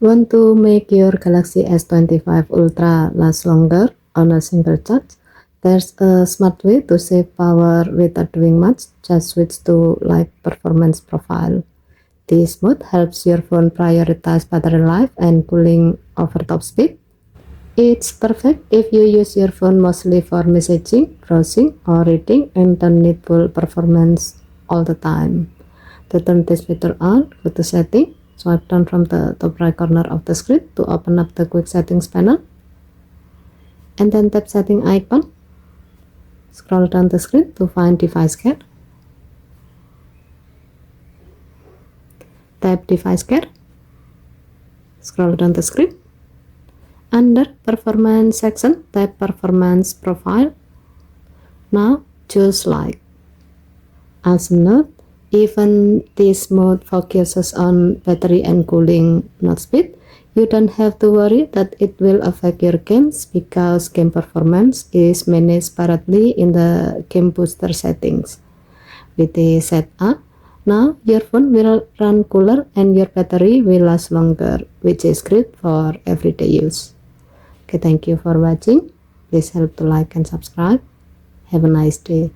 Want to make your Galaxy S25 Ultra last longer on a single charge? There's a smart way to save power without doing much. Just switch to Live Performance Profile. This mode helps your phone prioritize battery life and cooling over top speed. It's perfect if you use your phone mostly for messaging, browsing, or reading and don't need full performance all the time. To turn this feature on, go to Setting, swipe down from the top right corner of the screen to open up the Quick Settings panel, and then tap Setting icon. Scroll down the screen to find Device Care. Tap Device Care. Scroll down the screen. Under Performance section, tap Performance Profile. Now choose Light. As a note, even this mode focuses on battery and cooling, not speed. You don't have to worry that it will affect your games because game performance is managed separately in the Game Booster settings. With this setup, now your phone will run cooler and your battery will last longer, which is great for everyday use. Okay, thank you for watching. Please help to like and subscribe. Have a nice day.